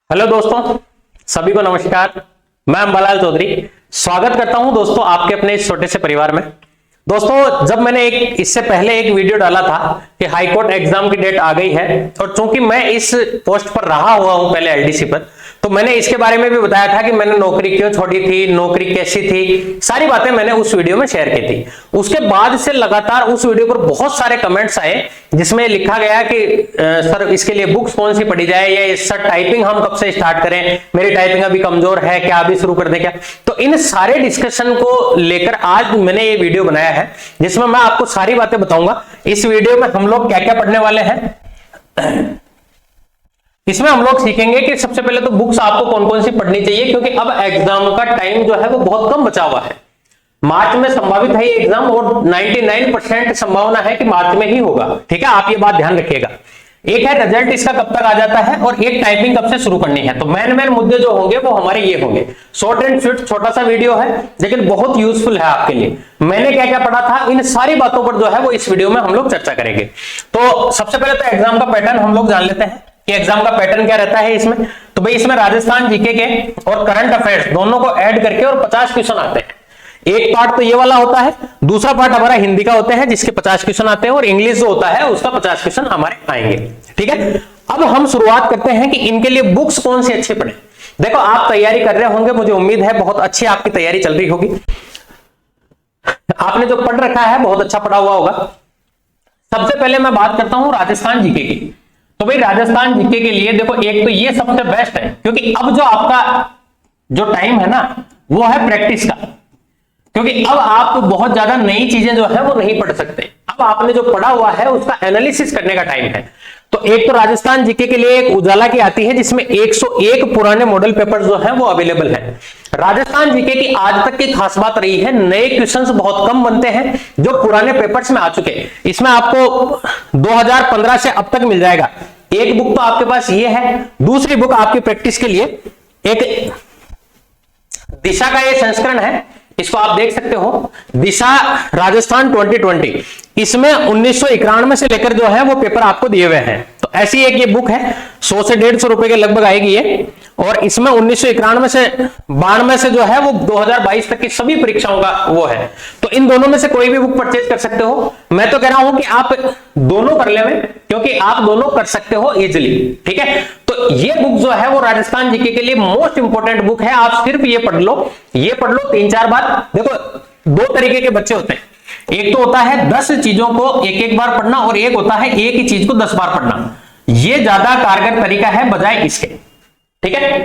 Hello दोस्तों, सभी को नमस्कार। मैं अंबालाल चौधरी स्वागत करता हूं दोस्तों आपके अपने इस छोटे से परिवार में। दोस्तों, जब मैंने इससे पहले एक वीडियो डाला था कि हाई कोर्ट एग्जाम की डेट आ गई है और चूंकि मैं इस पोस्ट पर रहा हुआ हूं पहले एलडीसी पर, तो मैंने इसके बारे में भी बताया था कि मैंने नौकरी क्यों छोड़ी थी, नौकरी कैसी थी, सारी बातें मैंने उस वीडियो में शेयर की थी। उसके बाद से लगातार उस वीडियो पर बहुत सारे कमेंट्स आए जिसमें लिखा गया कि सर इसके लिए बुक्स कौन सी पढ़ी जाए, या सर टाइपिंग हम कब से स्टार्ट करें, मेरी टाइपिंग अभी कमजोर है, क्या अभी शुरू कर दें क्या। तो इन सारे डिस्कशन को लेकर आज मैंने ये वीडियो बनाया है जिसमें मैं आपको सारी बातें बताऊंगा। इस वीडियो में हम लोग क्या क्या पढ़ने वाले हैं, इसमें हम लोग सीखेंगे कि सबसे पहले तो बुक्स आपको कौन कौन सी पढ़नी चाहिए, क्योंकि अब एग्जाम का टाइम जो है वो बहुत कम बचा हुआ है। मार्च में संभावित है ये एग्जाम और 99% संभावना है कि मार्च में ही होगा। ठीक है, आप ये बात ध्यान रखिएगा। एक है रिजल्ट इसका कब तक आ जाता है और एक टाइपिंग कब से शुरू करनी है। तो मेन मुद्दे जो होंगे वो हमारे ये होंगे। शॉर्ट एंड स्वीट छोटा सा वीडियो है लेकिन बहुत यूजफुल है आपके लिए। मैंने क्या क्या पढ़ा था, इन सारी बातों पर जो है वो इस वीडियो में हम लोग चर्चा करेंगे। तो सबसे पहले तो एग्जाम का पैटर्न हम लोग जान लेते हैं कि एग्जाम का पैटर्न क्या रहता है इसमें। तो भाई इसमें राजस्थान जीके के और करंट अफेयर्स दोनों को ऐड करके और 50 क्वेश्चन आते हैं। एक पार्ट तो ये वाला होता है, दूसरा पार्ट हमारा हिंदी का होता है जिसके 50 क्वेश्चन आते हैं, और इंग्लिश जो होता है उसका 50 क्वेश्चन हमारे आएंगे। ठीक है, अब हम शुरुआत करते हैं कि इनके लिए बुक्स कौन सी अच्छी पढ़े। देखो, आप तैयारी कर रहे होंगे, मुझे उम्मीद है बहुत अच्छी आपकी तैयारी चल रही होगी। आपने जो पढ़ रखा है बहुत अच्छा पढ़ा हुआ होगा। सबसे पहले मैं बात करता हूं राजस्थान जीके की। तो भाई राजस्थान जीके के लिए देखो, एक तो ये सबसे बेस्ट है क्योंकि अब जो आपका जो टाइम है ना वो है प्रैक्टिस का, क्योंकि अब आप बहुत ज्यादा नई चीजें जो है वो नहीं पढ़ सकते। अब आपने जो पढ़ा हुआ है उसका एनालिसिस करने का टाइम है। तो एक तो राजस्थान जीके के लिए एक उजाला की आती है जिसमें 101 पुराने मॉडल पेपर जो हैं वो अवेलेबल हैं। राजस्थान जीके की आज तक की खास बात रही है, नए क्वेश्चंस बहुत कम बनते हैं जो पुराने पेपर्स में आ चुके हैं। इसमें आपको 2015 से अब तक मिल जाएगा। एक बुक तो आपके पास ये है, दूसरी बुक आपकी प्रैक्टिस के लिए एक दिशा का ये संस्करण है, इसको आप देख सकते हो, दिशा राजस्थान 2020। इसमें 1991 से लेकर जो है वो पेपर आपको दिए हुए हैं। तो ऐसी एक ये बुक है, 100 से 150 रुपए के लगभग आएगी ये, और इसमें 1991 से 92 से जो है वो 2022 तक की सभी परीक्षाओं का वो है। तो इन दोनों में से कोई भी बुक परचेज कर सकते हो। मैं तो कह रहा हूं कि आप दोनों कर ले, क्योंकि आप दोनों कर सकते हो इजिली। ठीक है, तो ये बुक जो है वो राजस्थान जीके के लिए मोस्ट इंपोर्टेंट बुक है। आप सिर्फ ये पढ़ लो, ये पढ़ लो 3-4 बार। देखो, दो तरीके के बच्चे होते हैं, एक तो होता है 10 चीजों को एक एक बार पढ़ना, और एक होता है एक ही चीज को 10 बार पढ़ना। ये ज्यादा कारगर तरीका है बजाय इसके। ठीक है,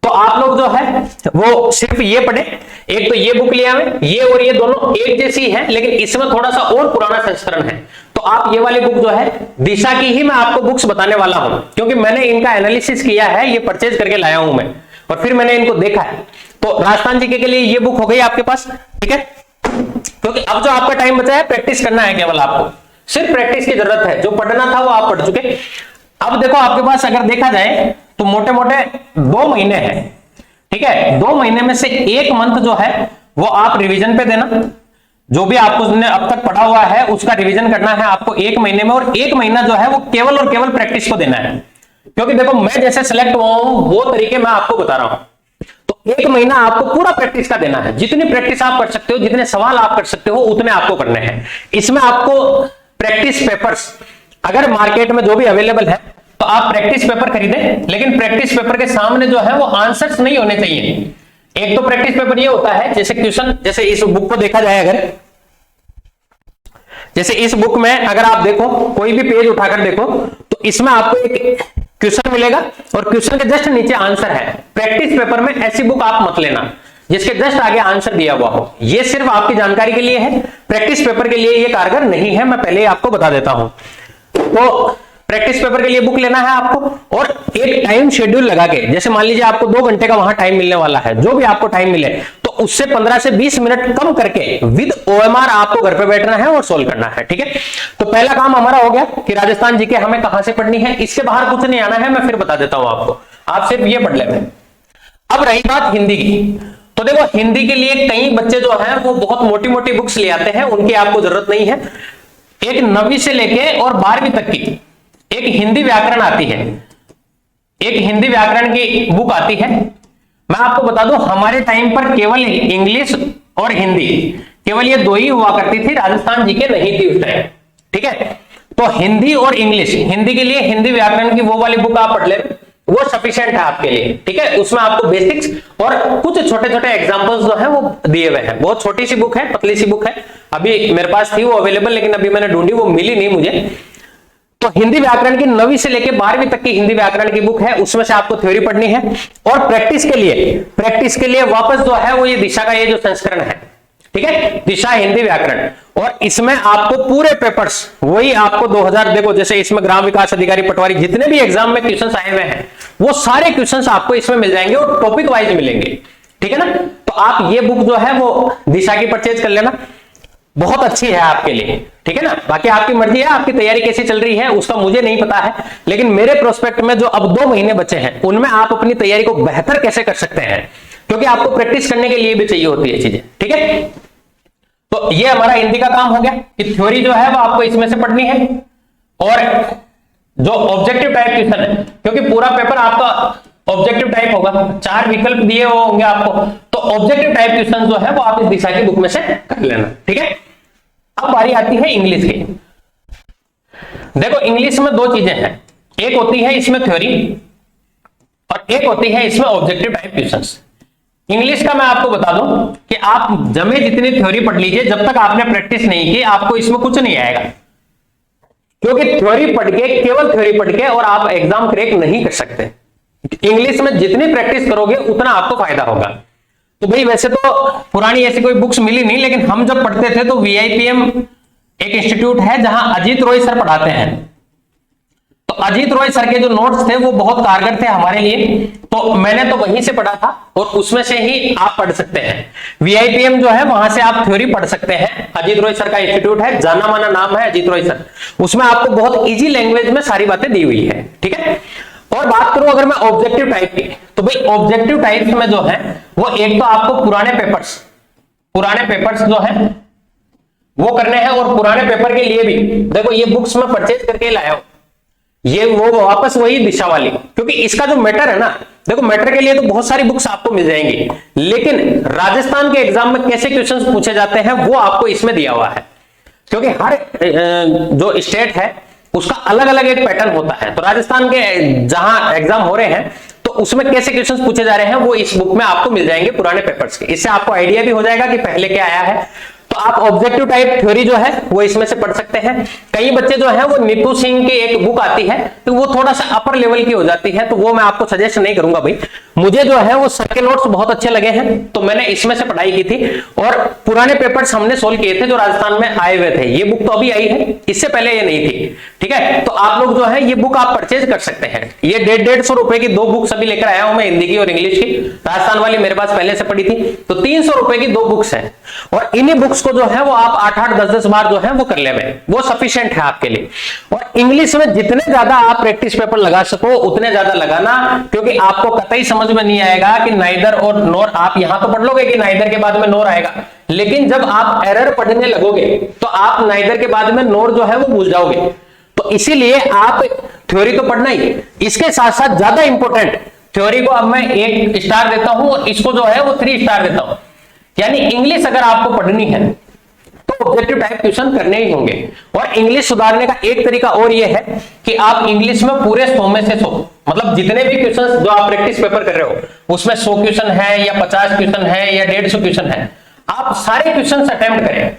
तो आप लोग जो है वो सिर्फ ये पढ़े। एक तो ये बुक लिया है, ये और ये दोनों एक जैसी है लेकिन इसमें थोड़ा सा और पुराना संस्करण है। तो आप ये वाली बुक जो है दिशा की ही मैं आपको बुक्स बताने वाला हूं, क्योंकि मैंने इनका एनालिसिस किया है, ये परचेज करके लाया हूं मैं, और फिर मैंने इनको देखा है। तो राजस्थान जीके के लिए ये बुक हो गई आपके पास। ठीक है, क्योंकि अब जो आपका टाइम बचा है प्रैक्टिस करना है, केवल आपको सिर्फ प्रैक्टिस की जरूरत है। जो पढ़ना था वो आप पढ़ चुके। अब देखो, आपके पास अगर देखा जाए तो मोटे मोटे 2 महीने हैं। ठीक है, 2 महीने में से एक मंथ जो है वो आप रिवीजन पे देना। जो भी आपको अब तक पढ़ा हुआ है उसका रिवीजन करना है आपको 1 महीने में, और 1 महीना जो है वो केवल और केवल प्रैक्टिस को देना है। क्योंकि देखो, मैं जैसे सिलेक्ट हुआ हूं वो तरीके मैं आपको बता रहा हूं। तो 1 महीना आपको पूरा प्रैक्टिस का देना है। जितनी प्रैक्टिस आप कर सकते हो, जितने सवाल आप कर सकते हो, उतने आपको करने हैं। इसमें आपको प्रैक्टिस पेपर्स अगर मार्केट में जो भी अवेलेबल है तो आप प्रैक्टिस पेपर खरीदें, लेकिन प्रैक्टिस पेपर के सामने जो है वो आंसर्स नहीं होने चाहिए। एक तो प्रैक्टिस पेपर ये होता है, जैसे क्वेश्चन, जैसे इस बुक को देखा जाए, अगर जैसे इस बुक में अगर आप देखो, कोई भी पेज उठाकर देखो, तो इसमें आपको एक क्वेश्चन मिलेगा और क्वेश्चन के जस्ट नीचे आंसर है। प्रैक्टिस पेपर में ऐसी बुक आप मत लेना जिसके जस्ट आगे आंसर दिया हुआ हो। ये सिर्फ आपकी जानकारी के लिए है, प्रैक्टिस पेपर के लिए ये कारगर नहीं है, मैं पहले ही आपको बता देता हूं। तो प्रैक्टिस पेपर के लिए बुक लेना है आपको, और एक टाइम शेड्यूल लगा के, जैसे मान लीजिए आपको 2 घंटे का वहां टाइम मिलने वाला है, जो भी आपको टाइम मिले तो उससे 15 से 20 मिनट कम करके विद ओएमआर आपको घर पे बैठना है और सोल्व करना है। ठीक है, तो पहला काम हमारा हो गया कि राजस्थान जीके हमें कहां से पढ़नी है। इसके बाहर कुछ नहीं आना है, मैं फिर बता देता हूं आपको, आप सिर्फ ये पढ़ लेंगे। अब रही बात हिंदी की, तो देखो हिंदी के लिए कई बच्चे जो हैं वो बहुत मोटी मोटी बुक्स ले आते हैं, उनकी आपको जरूरत नहीं है। एक 9वीं से लेके और 12वीं तक की एक हिंदी व्याकरण आती है, एक हिंदी व्याकरण की बुक आती है। मैं आपको बता दूं, हमारे टाइम पर केवल इंग्लिश और हिंदी, केवल ये दो ही हुआ करती थी, राजस्थान जीके नहीं थी उस टाइम। ठीक है, तो हिंदी और इंग्लिश, हिंदी के लिए हिंदी व्याकरण की वो वाली बुक आप पढ़ ले, वो सफिशिएंट है आपके लिए। ठीक है, उसमें आपको बेसिक्स और कुछ छोटे छोटे एग्जांपल्स जो है वो दिए हुए हैं। बहुत छोटी सी बुक है, पतली सी बुक है, अभी मेरे पास थी वो अवेलेबल, लेकिन अभी मैंने ढूंढी वो मिली नहीं मुझे। तो हिंदी व्याकरण की 9वीं से लेकर 12वीं तक की हिंदी व्याकरण की बुक है, उसमें से आपको थ्योरी पढ़नी है। और प्रैक्टिस के लिए वापस जो है वो ये दिशा का ये जो संस्करण है, ठीक है, दिशा हिंदी व्याकरण, और इसमें आपको पूरे पेपर्स वही आपको 2000, देखो जैसे इसमें ग्राम विकास अधिकारी, पटवारी, जितने भी एग्जाम में क्वेश्चंस आए हुए हैं वो सारे क्वेश्चंस आपको इसमें मिल जाएंगे और टॉपिक वाइज मिलेंगे। ठीक है ना, तो आप ये बुक जो है वो दिशा की परचेज कर लेना, बहुत अच्छी है आपके लिए। ठीक है ना, बाकी आपकी मर्जी है, आपकी तैयारी कैसी चल रही है उसका मुझे नहीं पता है, लेकिन मेरे प्रोस्पेक्ट में जो अब 2 महीने बचे हैं उनमें आप अपनी तैयारी को बेहतर कैसे कर सकते हैं, क्योंकि आपको प्रैक्टिस करने के लिए भी चाहिए होती है चीजें। ठीक है, तो ये हमारा हिंदी का काम हो गया कि थ्योरी जो है वो आपको इसमें से पढ़नी है, और जो ऑब्जेक्टिव टाइप क्वेश्चन है, क्योंकि पूरा पेपर आपका ऑब्जेक्टिव टाइप होगा, 4 विकल्प दिए होंगे आपको, तो ऑब्जेक्टिव टाइप क्वेश्चन जो है वो आप इस दिशा की बुक में से कर लेना। ठीक है, अब बारी आती है इंग्लिश की। देखो इंग्लिश में 2 चीजें हैं, एक होती है इसमें थ्योरी और एक होती है इसमें ऑब्जेक्टिव टाइप क्वेश्चंस। इंग्लिश का मैं आपको बता दूं कि आप जमे जितनी थ्योरी पढ़ लीजिए, जब तक आपने प्रैक्टिस नहीं की आपको इसमें कुछ नहीं आएगा, क्योंकि थ्योरी पढ़ के, केवल थ्योरी पढ़ के और आप एग्जाम क्रैक नहीं कर सकते। इंग्लिश में जितनी प्रैक्टिस करोगे उतना आपको फायदा होगा। तो भाई वैसे तो पुरानी ऐसी कोई बुक्स मिली नहीं, लेकिन हम जब पढ़ते थे तो VIPM एक इंस्टीट्यूट है जहां अजीत रॉय सर पढ़ाते हैं, तो अजीत रॉय सर के जो नोट्स थे वो बहुत कारगर थे हमारे लिए, तो मैंने तो वहीं से पढ़ा था और उसमें से ही आप पढ़ सकते हैं। VIPM जो है वहां से आप थ्योरी पढ़ सकते हैं, अजीत रॉय सर का इंस्टीट्यूट है, जाना माना नाम है अजीत रॉय सर, उसमें आपको बहुत इजी लैंग्वेज में सारी बातें दी हुई है। ठीक है, और बात करूं अगर मैं ऑब्जेक्टिव टाइप की, तो भाई ऑब्जेक्टिव टाइप में जो है वो एक तो आपको पुराने पेपर्स जो है वो करने हैं, और पुराने पेपर के लिए भी देखो ये बुक्स में परचेज करके लाया हूं, ये वो वापस वही दिशा वाली, क्योंकि इसका जो मैटर है ना, देखो मैटर के लिए तो बहुत सारी बुक्स आपको मिल जाएंगी, लेकिन राजस्थान के एग्जाम में कैसे क्वेश्चंस पूछे जाते हैं वो आपको इसमें दिया हुआ है, क्योंकि हर जो स्टेट है उसका अलग अलग एक पैटर्न होता है। तो राजस्थान के जहां एग्जाम हो रहे हैं तो उसमें कैसे क्वेश्चंस पूछे जा रहे हैं वो इस बुक में आपको मिल जाएंगे पुराने पेपर्स के, इससे आपको आइडिया भी हो जाएगा कि पहले क्या आया है। तो आप ऑब्जेक्टिव टाइप थ्योरी जो है वो इसमें से पढ़ सकते हैं। कई बच्चे जो है वो नीतू सिंह की एक बुक आती है, तो वो थोड़ा सा अपर लेवल की हो जाती है, तो वो मैं आपको सजेस्ट नहीं करूंगा भाई। मुझे जो है वो सर के नोट्स बहुत अच्छे लगे हैं, तो मैंने इसमें से पढ़ाई की थी और पुराने पेपर्स हमने सोल्व किए थे जो राजस्थान में आए हुए थे। ये बुक तो अभी आई है, इससे पहले ये नहीं थी। ठीक है, तो आप लोग जो है ये बुक आप परचेज कर सकते हैं। ये 150 रुपए की 2 बुक्स अभी लेकर आया हूं मैं, हिंदी की और इंग्लिश की। राजस्थान वाली मेरे पास पहले से पड़ी थी, तो 300 रुपए की 2 बुक्स हैं, और इन्हीं बुक्स को जो है वो आप 8-8, 10-10 बार जो है वो कर ले, वो सफिशिएंट है आपके लिए। और इंग्लिश में जितने ज्यादा आप प्रैक्टिस पेपर लगा सको उतने ज्यादा लगाना, क्योंकि आपको कतई समझ में नहीं आएगा कि नाइदर और नोर, आप यहां तो पढ़ लोगे कि नाइदर के बाद में नोर आएगा, लेकिन जब आप एरर पढ़ने लगोगे तो आप नाइदर के बाद में नोर जो है वो भूल जाओगे। तो इसीलिए आप थ्योरी तो पढ़ना ही, इसके साथ साथ ज्यादा इंपॉर्टेंट थ्योरी को अब मैं 1 स्टार देता हूं और इसको जो है वो 3 स्टार देता हूं। यानी इंग्लिश अगर आपको पढ़नी है तो ऑब्जेक्टिव टाइप क्वेश्चन करने ही होंगे। और इंग्लिश सुधारने का एक तरीका और ये है कि आप इंग्लिश में पूरे 100 में से 100, मतलब जितने भी क्वेश्चंस जो आप प्रैक्टिस पेपर कर रहे हो उसमें 100 क्वेश्चन है या 50 क्वेश्चन है या 150 क्वेश्चन है, आप सारे क्वेश्चंस अटेम्प्ट करें।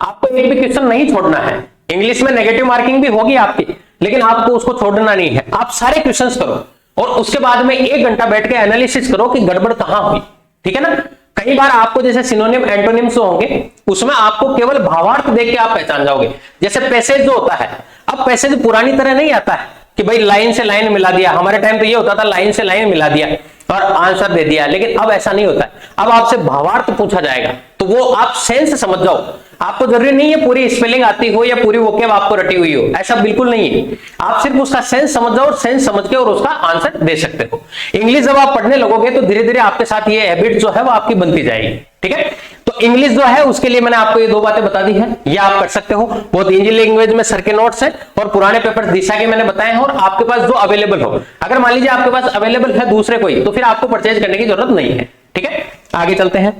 आपको एक भी क्वेश्चन नहीं छोड़ना है। इंग्लिश में नेगेटिव मार्किंग भी होगी आपकी, लेकिन आपको उसको छोड़ना नहीं है। आप सारे क्वेश्चंस करो और उसके बाद में 1 घंटा बैठ के एनालिसिस करो कि गड़बड़ कहां हुई। ठीक है ना, कई बार आपको जैसे सिनोनिम एंटोनिम्स होंगे उसमें आपको केवल भावार्थ देख के आप पहचान जाओगे। जैसे पैसेज जो होता है, अब पैसेज पुरानी तरह नहीं आता है कि भाई लाइन से लाइन मिला दिया, हमारे टाइम तो ये होता था लाइन से लाइन मिला दिया और आंसर दे दिया, लेकिन अब ऐसा नहीं होता है। अब आपसे भावार्थ पूछा जाएगा तो वो आप सेंस समझ जाओ। आपको जरूरी नहीं है पूरी स्पेलिंग आती हो या पूरी वोकैब आपको रटी हुई हो, ऐसा बिल्कुल नहीं है। आप सिर्फ उसका सेंस समझ जाओ और सेंस समझ के और उसका आंसर दे सकते हो। इंग्लिश जब आप पढ़ने लगोगे तो धीरे धीरे आपके साथ ये हैबिट जो है वो आपकी बनती जाएगी। ठीक है, तो इंग्लिश जो है उसके लिए मैंने आपको ये 2 बातें बता दी है, ये आप कर सकते हो। बहुत इजी लैंग्वेज में सर के नोट्स है और पुराने पेपर दिशा के मैंने बताए हैं, और आपके पास जो अवेलेबल हो। अगर मान लीजिए आपके पास अवेलेबल है दूसरे कोई, तो फिर आपको परचेज करने की जरूरत नहीं है। ठीक है, आगे चलते हैं।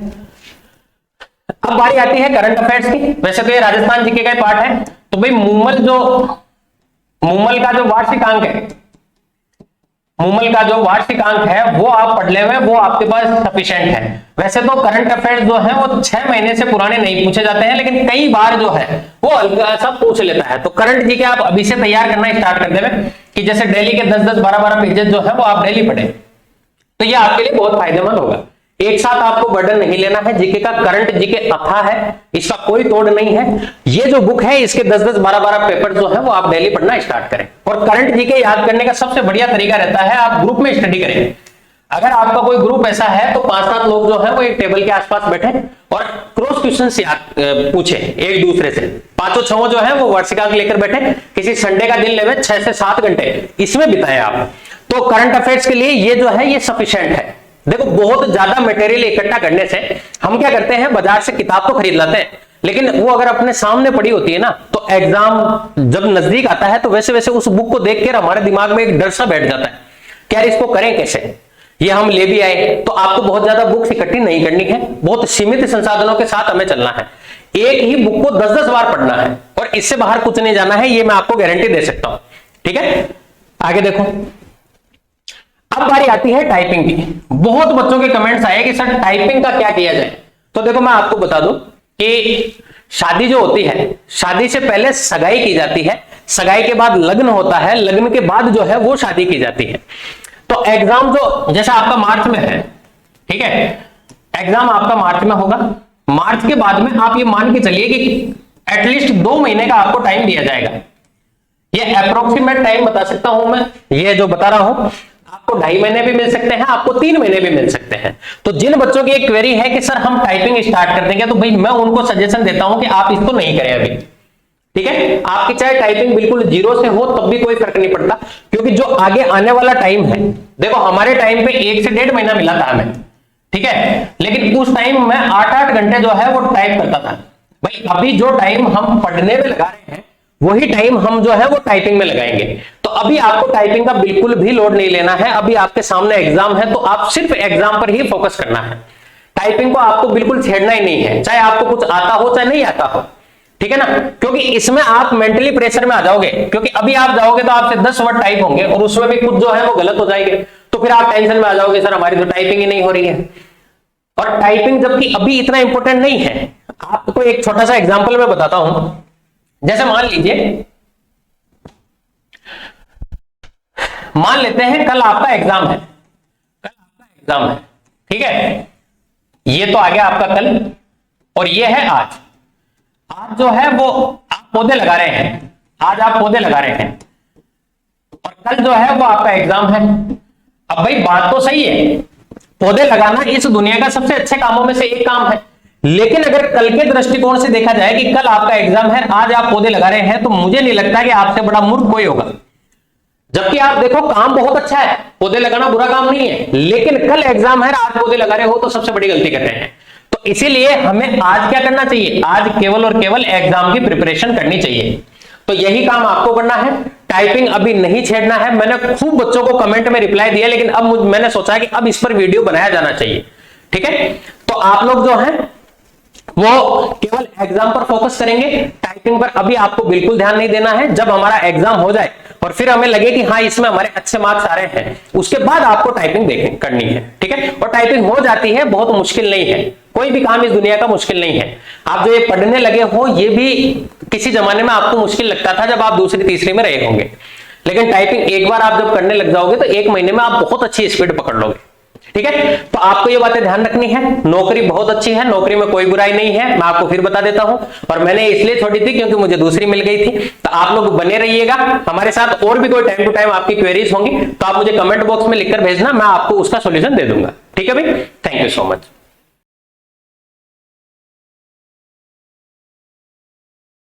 अब बारी आती है करंट अफेयर्स की। वैसे तो ये राजस्थान जीके का पार्ट है, तो भाई मूमल का जो वार्षिक अंक है, मूमल का जो वार्षिक अंक है वो आप पढ़ ले हुए, वो आपके पास सफिशिएंट है। वैसे तो करंट अफेयर्स जो है वो 6 महीने से पुराने नहीं पूछे जाते हैं, लेकिन कई बार जो है वो हल्का सा पूछ लेता है। तो करंट जीके आप अभी से तैयार करना स्टार्ट कर देवे कि जैसे डेली के 10-10, 12-12 पेजेस जो है वो आप डेली पढ़े, तो ये आपके लिए बहुत फायदेमंद होगा। एक साथ आपको बर्डन नहीं लेना है। जीके का करंट जीके अथा है, इसका कोई तोड़ नहीं है। ये जो बुक है इसके 10-10, 12-12 पेपर जो है वो आप डेली पढ़ना स्टार्ट करें। और करंट जीके याद करने का सबसे बढ़िया तरीका रहता है आप ग्रुप में स्टडी करें। अगर आपका कोई ग्रुप ऐसा है तो 5-7 लोग जो है वो एक टेबल के आसपास बैठे और क्रॉस क्वेश्चन याद पूछे एक दूसरे से। 5-6 जो है वो वार्षिकांक लेकर बैठे, किसी संडे का दिन लेवे 6 से 7 घंटे इसमें बिताएं आप। तो करंट अफेयर्स के लिए ये जो है ये सफिशिएंट है। देखो बहुत ज्यादा मटेरियल इकट्ठा करने से हम क्या करते हैं, बाजार से किताब तो खरीद लाते हैं, लेकिन वो अगर अपने सामने पड़ी होती है ना, तो एग्जाम जब नजदीक आता है तो वैसे वैसे उस बुक को देखकर हमारे दिमाग में एक डर सा बैठ जाता है कि यार इसको करें कैसे, ये हम ले भी आए। तो आपको बहुत ज्यादा बुक्स इकट्ठी नहीं करनी है, बहुत सीमित संसाधनों के साथ हमें चलना है। एक ही बुक को 10-10 बार पढ़ना है और इससे बाहर कुछ नहीं जाना है, ये मैं आपको गारंटी दे सकता हूं। ठीक है, आगे देखो। अब बारी आती है टाइपिंग की। बहुत बच्चों के कमेंट्स आए कि सर टाइपिंग का क्या किया जाए। तो देखो मैं आपको बता दूं कि शादी जो होती है, शादी से पहले सगाई की जाती है, सगाई के बाद लग्न होता है, लग्न के बाद जो है वो शादी की जाती है। तो एग्जाम जो जैसा आपका मार्च में है, ठीक है, एग्जाम आपका मार्च में होगा। मार्च के बाद में आप ये मान के चलिए कि एटलीस्ट 2 महीने का आपको टाइम दिया जाएगा। ये अप्रोक्सीमेट टाइम बता सकता हूं मैं, ये जो बता रहा हूं आपको 2.5 महीने भी मिल सकते हैं, आपको 3 महीने भी मिल सकते हैं। तो जिन बच्चों की एक क्वेरी है कि सर हम टाइपिंग स्टार्ट कर देंगे, तो भाई मैं उनको सजेशन देता हूं कि आप इसको नहीं करें अभी। ठीक है, आपकी चाहे टाइपिंग बिल्कुल 0 से हो तब भी कोई फर्क नहीं पड़ता, क्योंकि जो आगे आने वाला टाइम है, देखो हमारे टाइम पे 1 से 1.5 महीना मिला था हमें, ठीक है, लेकिन उस टाइम में 8-8 घंटे जो है वो टाइप करता था। भाई अभी जो टाइम हम पढ़ने में लगा रहे हैं वही टाइम हम जो है वो टाइपिंग में लगाएंगे। तो अभी आपको टाइपिंग का बिल्कुल भी लोड नहीं लेना है। अभी आपके सामने एग्जाम है तो आप सिर्फ एग्जाम पर ही फोकस करना है। टाइपिंग को आपको बिल्कुल छेड़ना ही नहीं है, चाहे आपको कुछ आता हो चाहे नहीं आता हो। ठीक है ना, क्योंकि इसमें आप मेंटली प्रेशर में आ जाओगे, क्योंकि अभी आप जाओगे तो आपसे 10 वर्ड टाइप होंगे और उसमें भी कुछ जो है वो गलत हो जाएंगे, तो फिर आप टेंशन में आ जाओगे सर हमारी तो टाइपिंग ही नहीं हो रही है। और टाइपिंग जबकि अभी इतना इंपॉर्टेंट नहीं है। आपको एक छोटा सा एग्जांपल मैं बताता हूं। जैसे मान लेते हैं कल आपका एग्जाम है, ठीक है, ये तो आ गया आपका कल और ये है आज। आज जो है वो आप पौधे लगा रहे हैं, आज आप पौधे लगा रहे हैं और कल जो है वो आपका एग्जाम है। अब भाई बात तो सही है, पौधे लगाना इस दुनिया का सबसे अच्छे कामों में से एक काम है, लेकिन अगर कल के दृष्टिकोण से देखा जाए कि कल आपका एग्जाम है, आज आप पौधे लगा रहे हैं, तो मुझे नहीं लगता कि आपसे बड़ा मूर्ख कोई होगा। जबकि आप देखो काम बहुत अच्छा है, पौधे लगाना बुरा काम नहीं है, लेकिन कल एग्जाम है, आज पौधे लगा रहे हो तो सबसे बड़ी गलती कर रहे हैं। तो इसीलिए हमें आज क्या करना चाहिए, आज केवल और केवल एग्जाम की प्रिपरेशन करनी चाहिए। तो यही काम आपको करना है, टाइपिंग अभी नहीं छेड़ना है। मैंने खूब बच्चों को कमेंट में रिप्लाई दिया, लेकिन अब मैंने सोचा कि अब इस पर वीडियो बनाया जाना चाहिए। ठीक है, तो आप लोग जो है वो केवल एग्जाम पर फोकस करेंगे, टाइपिंग पर अभी आपको बिल्कुल ध्यान नहीं देना है। जब हमारा एग्जाम हो जाए और फिर हमें लगे कि हाँ इसमें हमारे अच्छे मार्क्स आ रहे हैं, उसके बाद आपको टाइपिंग करनी है। ठीक है, और टाइपिंग हो जाती है, बहुत मुश्किल नहीं है, कोई भी काम इस दुनिया का मुश्किल नहीं है। आप जो ये पढ़ने लगे हो ये भी किसी जमाने में आपको मुश्किल लगता था जब आप दूसरी तीसरी में रहे होंगे, लेकिन टाइपिंग एक बार आप जब करने लग जाओगे तो 1 महीने में आप बहुत अच्छी स्पीड पकड़ लोगे। ठीक है, तो आपको ये बातें ध्यान रखनी है। नौकरी बहुत अच्छी है, नौकरी में कोई बुराई नहीं है, मैं आपको फिर बता देता हूं, और मैंने इसलिए छोड़ी थी क्योंकि मुझे दूसरी मिल गई थी। तो आप लोग बने रहिएगा हमारे साथ, और भी कोई टाइम टू टाइम आपकी क्वेरीज होंगी तो आप मुझे कमेंट बॉक्स में लिखकर भेजना, मैं आपको उसका सॉल्यूशन दे दूंगा। ठीक है भाई, थैंक यू सो मच।